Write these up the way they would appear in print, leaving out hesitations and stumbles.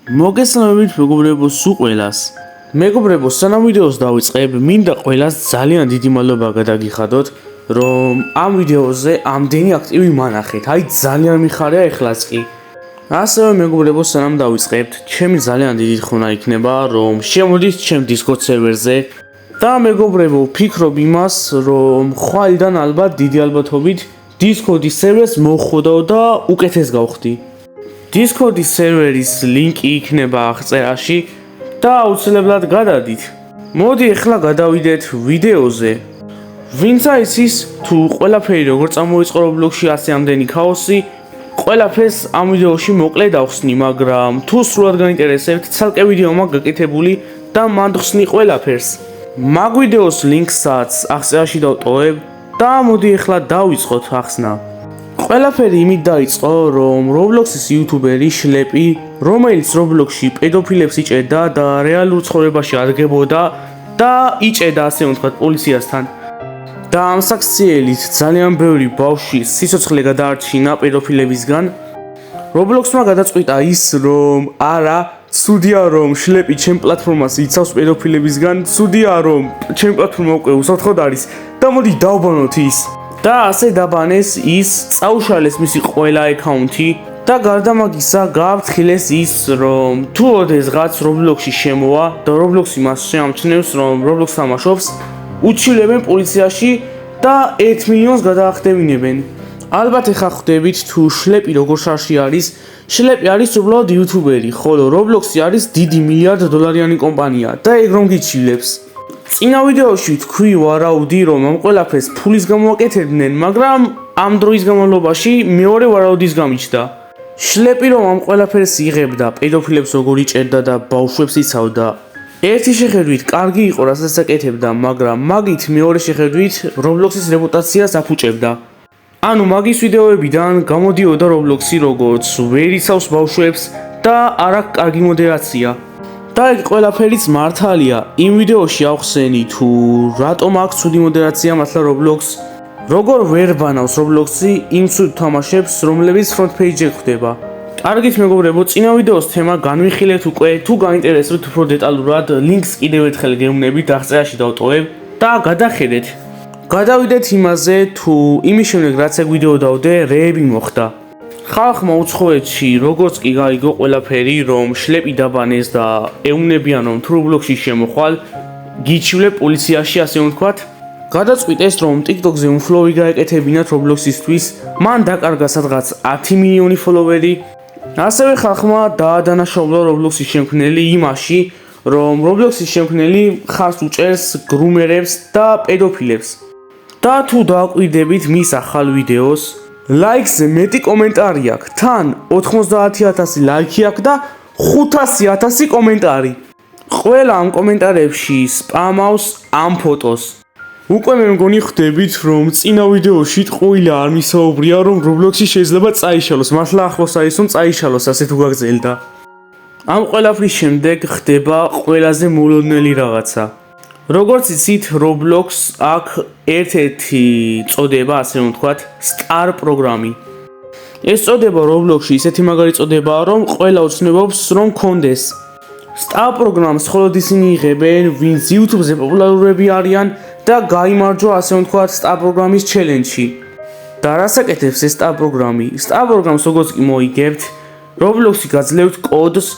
მოგესალმებით მეგობრებო სულ ყველას. მეგობრებო, სანამ ვიდეოს დავიწყებ, მინდა ყველას ძალიან დიდი მადლობა გადაგიხადოთ, რომ ამ ვიდეოზე ამდენი აქტივი მანახეთ. აი ძალიან მიხარია ეხლაც კი. ასევე მეგობრებო, სანამ დავიწყებთ, ჩემი ძალიან დიდი თხოვნა იქნება, რომ შემოდით ჩემ Discord სერვერზე და მეგობრებო, ვფიქრობ იმას, რომ ხვალიდან ალბათ დიდი ალბათობით Discord-ის სერვერს მოვხვდო და უკეთეს გავხდი. Discord-ის სერვერის ლინკი იქნება აღწერაში და აუცილებლად გადადით. მოდი ახლა გადავიდეთ ვიდეოზე. ვინც იცის თუ ყველაფერი როგორ წამოიწყო Roblox-ში ასე ამდენი ქაოსი, ყველაფერს ამ ვიდეოში მოკლედ ავხსნი, მაგრამ თუ სრულად გაინტერესებთ, ცალკე ვიდეო მაქვს გაკეთებული და მანდ ხსნი ყველაფერს. მაგ ვიდეოს ლინკსაც აღწერაში დავტოვებ და მოდი ახლა დავიწყოთ ახსნა. ყველაფერი იმით დაიწყო, რომ Roblox-ის იუთუბერი შლეპი, რომელიც Roblox-ში პედოფილებს იჭერდა და რეალურ ცხოვრებაში ადგებოდა და იჭერდა ასე ვთქვათ პოლიციასთან. და ამ საქციელით ძალიან ბევრი ბავშვი სიცოცხლე გადაარჩინა პედოფილებისგან. Roblox-მა გადაწყვიტა ის, რომ არა, ცუდია რომ შლეპი ჩემ პლატფორმას იცავს პედოფილებისგან, ცუდია რომ ჩემ პლატფორმა უკვე უსაფრთხოდ არის და მოდი დავბანოთ ის. და ასე დაბანეს ის, წაუშალეს მისი ყველა აკაუნთი და გარდა მაგისა გააფრთხილეს ის, რომ თუ ოდესღაც Roblox-ში შემოვა და Roblox-ი მას შეამჩნევს, რომ Roblox თამაშობს, უჩილებენ პოლიციაში და 1 მილიონს გადაახდევინებენ. ალბათ ეხა ხვდებით თუ შლეპი როგორ შარში არის. შლეპი არის უბრალოდ იუთუბერი, ხოლო Roblox-ი არის დიდი $1,000,000-იანი კომპანია და ეგ რომ გიჩილებს. წინა ვიდეოში თქვი ვარაუდი, რომ ამ ყველაფერს ფულის გამო აკეთებდნენ, მაგრამ ამ დროის განმავლობაში მეორე ვარაუდის გამიჩნდა. შლეპი რომ ამ ყველაფერს იღებდა, პედოფილებს როგორ იჭერდა და ბავშვებს იცავდა. ერთი შეხედვით კარგი იყო, რასაც აკეთებდა, მაგრამ მაგით მეორე შეხედვით Roblox-ის რეპუტაციას აფუჭებდა. ანუ მაგის ვიდეოებიდან გამოდიოდა Roblox-ი როგორც ვერ იცავს ბავშვებს და არ აქვს კარგი მოდერაცია. და ეგ ყველაფერიც მართალია. იმ ვიდეოში ავხსენი თუ რატომ აქვს ცუდი მოდერაცია მართლა Roblox, როგორ ვერ ბანავს Roblox-ი იმ ცუდ თამაშებს, რომლებიც front page-ზე ხვდება. კარგით მეგობრებო, წინა ვიდეოს თემა განვიხილეთ უკვე, თუ გაინტერესებთ უფრო დეტალურად, ლინკს კიდევ ერთხელ გეუბნებით, აღწერაში დავტოვებ და გადახედეთ. გადავიდეთ იმაზე, თუ იმის შემდეგ რაც ეგ ვიდეო დავდე, რეები მოხდა. ხალხმა უცხოეთში როგორც კი გაიგო ყველაფერი, რომ შლეპი დაბანეს და ეუბნებიან რომ თუ Roblox-ში შემოხვალ, გიჩივლებ პოლიციაში ასე ვთქვათ. გადაწყვიტეს რომ TikTok-ზე unfollow-ი გაეკეთებინათ Roblox-ისთვის, მან დაკარგა სადღაც 10 მილიონი ფოლოვერი. ასევე ხალხმა დაადანაშაულა Roblox-ის შემქმნელი იმაში, რომ Roblox-ის შემქმნელი ხარს უჭერს გრუმერებს და პედოფილებს. და თუ დააკვირდებით მის ახალ ვიდეოს, ლაიქზე მეტი კომენტარი აქვს, თან 90,000 ლაიქი აქვს და 500,000 კომენტარი. ყველა ამ კომენტარებში სპამავს ამ ფოტოს. უკვე მე მგონი ხვდებით, რომ წინა ვიდეოში ტყუილა არ მისაუბრია, რომ Roblox-ი შეიძლება წაიშალოს, მართლა ახლოს არის რომ წაიშალოს, ასე თუ გაგრძელდა. ამ ყველაფრის შემდეგ ხდება ყველაზე მოულოდნელი რაღაცა. როგორც იცით, Roblox აქვს ერთ-ერთი წოდება, ასე ვთქვათ, star პროგრამი. ეს წოდება Roblox-ში ისეთი მაგარი წოდებაა, რომ ყველა ოცნებობს რომ კონდეს. star პროგრამს მხოლოდ ისინი იღებენ, ვინც YouTube-ზე პოპულარები არიან და გაიმარჯვა, ასე ვთქვათ, star პროგრამის challenge-ში. და რას აკეთებს ეს star პროგრამი? star პროგრამს როგორც კი მოიგებთ, Roblox-ი გაძლევთ კოდს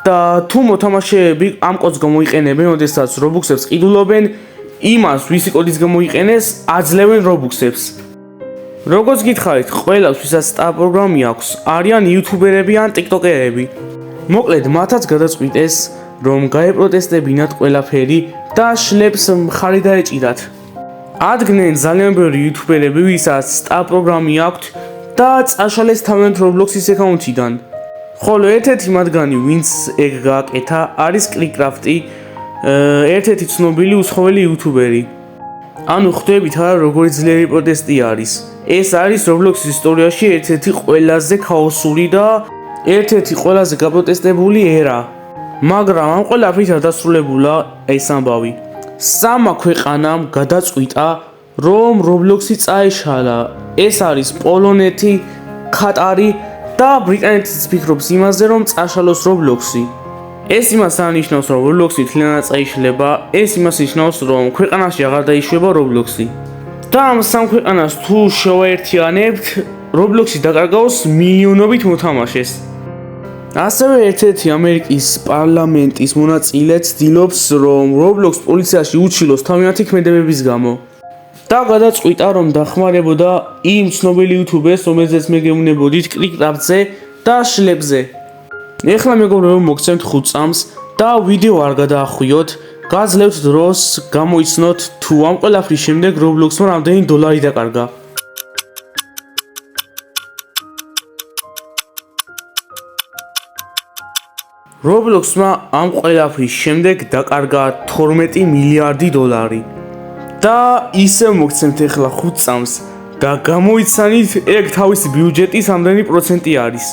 და თუ მოთამაშეები ამ კოდს გამოიყენებენ, ოდესაც Robux-ებს ყიდულობენ, იმას, ვისი კოდის გამოიყენეს, აძლევენ Robux-ებს. როგორც გითხარით, ყველას, ვისაც star პროგრამი აქვს, არიან იუთუბერები ან TikToker-ები. მოკლედ, მათაც გადაწყვიტეს, რომ გაეპროტესტებინათ ყველაფერი და შლეპს მხარი დაეჭირათ. ადგნენ ძალიან ბევრი იუთუბერები, ვისაც star პროგრამი აქვთ და წაშალეს თავიანთ Roblox-ის აკაუნთიდან. ხოლო ერთ-ერთი მათგანი, ვინც ეგ გააკეთა, არის Clickcraft-ი, ერთ-ერთი ცნობილი უცხოელი იუთუბერი. ანუ ხვდებით არა, როგორი ძლიერი პროტესტი არის. ეს არის Roblox-ის ისტორიაში ერთ-ერთი ყველაზე ქაოსური და ერთ-ერთი ყველაზე გაპროტესტებული ერა. მაგრამ ამ ყველაფრით არ დასრულებულა ეს ამბავი. 3 ქვეყანამ გადაწყვიტა, რომ Roblox-ი წაეშალა. ეს არის პოლონეთი, ქატარი და ბრიტანეთიც ფიქრობს იმაზე, რომ წაშალოს Roblox-ი. ეს იმას ანიშნავს, რომ Roblox-ი თლიანად წაიშლება, ეს იმას ნიშნავს, რომ ქვეყანაში აღარ დაიშვება Roblox-ი. და ამ სამ ქვეყანას თუ შევაერთიანებთ, Roblox-ი დაკარგავს მილიონობით მოთამაშეს. ასევე ერთ-ერთი ამერიკის პარლამენტის მონაწილე ცდილობს, რომ Roblox პოლიციაში უჩილოს თავიანთი ქმედებების გამო. და გადაწყვიტა, რომ დახმარებოდა იმ ცნობილი იუთუბერს, რომელზეც მე გეუბნებოდით კრიკრაფტზე და შლებზე. ეხლა მეგობრებო, მოგცემთ 5 წამს და ვიდეო არ გადაახვიოთ, გაძლევთ დროს გამოიცნოთ თუ ამ ყველაფრის შემდეგ Roblox-მა რამდენი დოლარი დაკარგა. Roblox-მა ამ ყველაფრის შემდეგ დაკარგა 12 მილიარდი დოლარი. და ისევ მოგცემთ ეხლა 5 წამს და გამოიცანით ეგ თავისი ბიუჯეტის რამდენი პროცენტი არის.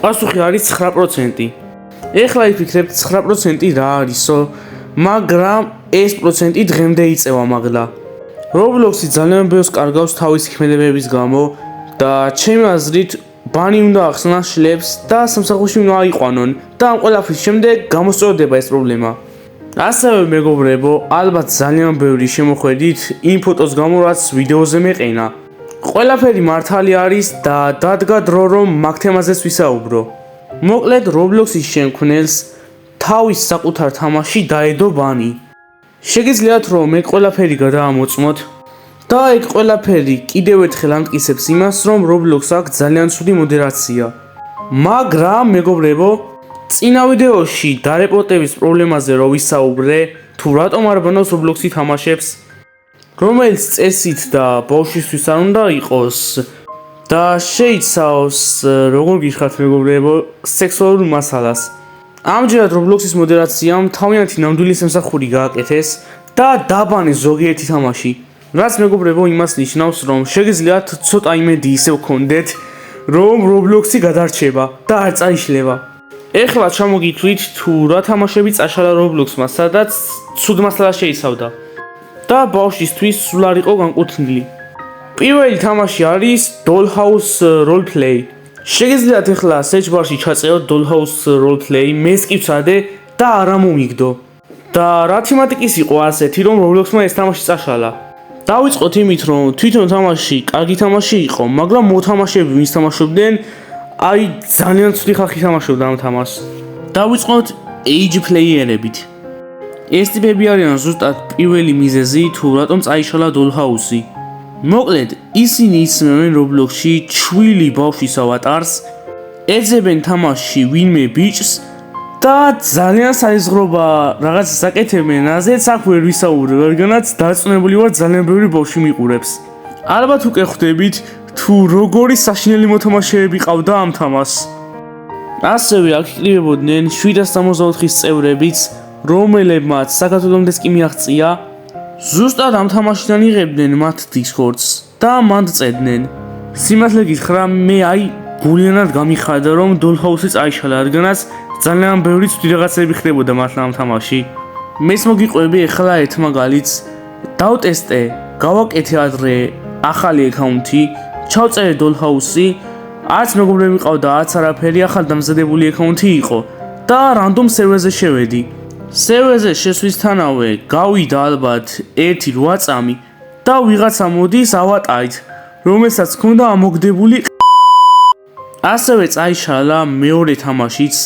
პასუხი არის 9%. ეხლა იფიქრებთ 9% რა არისო, მაგრამ ეს პროცენტი დღემდე იწევა მაგლა. Roblox-ი ძალიან ბევრს კარგავს თავისი ქმედებების გამო და ჩემი აზრით ბანი უნდა ახსნას შლებს და სამსახურში უნდა აიყვანონ და ამ ყველაფრის შემდეგ გამოსწორდება ეს პრობლემა. ასევე მეგობრებო, ალბათ ძალიან ბევრი შემოხვედით იმ ფოტოს გამო, რაც ვიდეოზე მეყენა. ყველაფერი მართალი არის და დადგა დრო, რომ მაგ თემაზეც ვისაუბრო. მოკლედ, Roblox-ის შემქმნელს თავის საკუთარ თამაშში დაედო ბანი. შეგიძლიათ რომ ეგ ყველაფერი გადაამოწმოთ და ეგ ყველაფერი კიდევ ერთხელ ამტკიცებს იმას, რომ Roblox აქვს ძალიან ცუდი მოდერაცია. მაგრამ მეგობრებო, წინა ვიდეოში დარეპორტების პრობლემაზე რო ვისაუბრე, თუ რატომ არ ბანავს Roblox-ი თამაშებს, რომელიც წესით და ბავშვისთვის არ უნდა იყოს და შეიცავს, როგორ გიხართ მეგობრებო, სექსუალურ მასალას. ამჯერად Roblox-ის მოდერაციამ თავიანთი ნამდვილი სამსახური გააკეთეს და დაბანეს ზოგიერთი თამაში. რაც მეგობრებო იმას ნიშნავს, რომ შეგიძლიათ ცოტა იმედი ისევ გქონდეთ, რომ Roblox-ი გადარჩება და არ წაიშლება. ეხლა ჩამოგითვლით თუ რა თამაშები წაშალა Roblox-მა, სადაც ცუდ მასალას შეიცავდა და ბავშვისთვის სულ არ იყო განკუთვნილი. პირველი თამაში არის Dollhouse Roleplay. შეგიძლიათ ეხლა search bar-ში ჩაწეროთ Dollhouse Roleplay, მეს კი ვცადე და არ ამომიგდო. და რა თემატიკის იყო ასეთი, რომ Roblox-მა ეს თამაში წაშალა. დავიწყოთ იმით, რომ თვითონ თამაში კარგი თამაში იყო, მაგრამ მოთამაშეები ვინც თამაშობდნენ, აი ძალიან ცუდი ხალხი თამაშობდა ამ თამაშს. დავიწყოთ age player-ებით. ეს ტიპები არიან ზუსტად პირველი მიზეზი, თუ რატომ წაიშალა Dollhouse-ი. მოკლედ, ისინი იცნებენ Roblox-ში ჩვილი ბავშვის ავატარს, ეძებენ თამაშში ვინმე ბიჭს და ძალიან საიზღრობა რაღაცას აკეთებენ, აზეც აქ ვერ ვისაუბრებ, რადგანაც დარწმუნებული ვარ ძალიან ბევრი ბავშვი მიყურებს. ალბათ უკვე ხვდებით, თუ როგორი საშინელი მოთამაშეები ყავდა ამ თამაშს. ასევე აქ იკრიბებოდნენ 764-ის წევრებიც, რომელებმაც საქართველომდეს კი მიაღწია, ზუსტად ამ თამაშიდან იღებდნენ მათ Discord-ს და მანდ წერდნენ. სიმართლე გითხრა, მე აი გულიანად გამიხარდა, რომ Dollhouse-ი წაიშალა, რადგანაც ძალიან ბევრი ცუდი რაღაცები ხდებოდა მართლა ამ თამაში. მეც მოგიყვები ეხლა ერთ მაგალითს, დავტესტე, გავაკეთე ადრე ახალი აკაუნთი, ჩავწერე Dollhouse-ი, არც მეგობრები მყავდა, არც არაფერი, ახალ დამზადებული აკაუნთი იყო და random server-ზე შევედი. Server-ზე შესვლისთანავე გავიდა ალბათ 1-8 წამი და ვიღაცა მოდის ავატარით, რომელსაც ჰქონდა ამოგდებული. ასევე წაიშალა მეორე თამაშიც.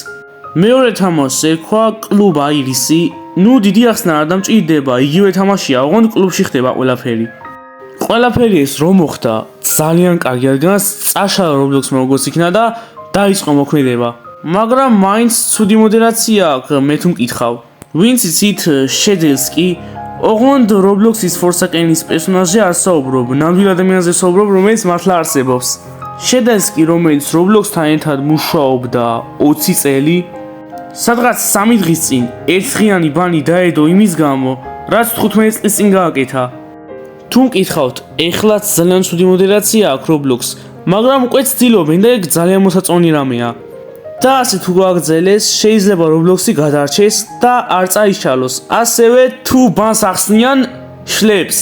მეორე თამაშს ერქვა კლუბ აირისი. ნუ დიდი ახსნა არ დამჭირდება, იგივე თამაშია, ოღონდ კლუბში ხდება ყველაფერი. ყველაფერი ეს რომ მოხდა, ძალიან კარგი, რადგანაც წაშალა Roblox-მა როგორც იქნა და დაიწყო მოქმედება. მაგრამ მაინც ცუდი მოდერაცია აქვს, მე თუ მკითხავ. ვინც იცით შედელსკი, ოღონდ Roblox-ის Forsaken-ის პერსონაჟზე არ საუბრობ, ნამდვილ ადამიანზე საუბრობ, რომელიც მართლა არსებობს. შედელსკი, რომელიც Roblox-თან ერთად მუშაობდა 20 წელი, სადღაც 3 დღის წინ ერთდღიანი ბანი დაედო იმის გამო, რაც 15 წლის წინ გააკეთა. თუ მკითხავთ, ეხლაც ძალიან ცუდი მოდერაცია აქვს Roblox, მაგრამ უკვე ცდილობენ და ეგ ძალიან მოსაწონი რამეა. და ასე თუ გააგრძელეს, შეიძლება Roblox-ი გადარჩეს და არ წაიშალოს. ასევე თუ ბანს ახსნიან შლებს.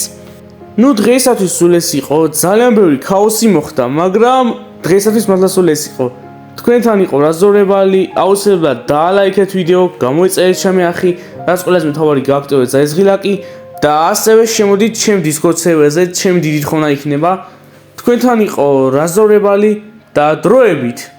ნუ დღეისათვის სულ ეს იყო, ძალიან ბევრი ქაოსი მოხდა, მაგრამ დღეისათვის მართლა სულ ეს იყო. თქვენთან იყო რაზორებალი, აუცილებლად დაალაიქეთ ვიდეო, გამოიწერეთ ჩემი ახი, რაც ყველაზე მთავარი გააქტიურეთ ზაიზღილაკი და ასევე შემოდით ჩემ Discord server-ზე, ჩემი დიდი თხოვნა იქნება. თქვენთან იყო რაზორებალი და დროებით.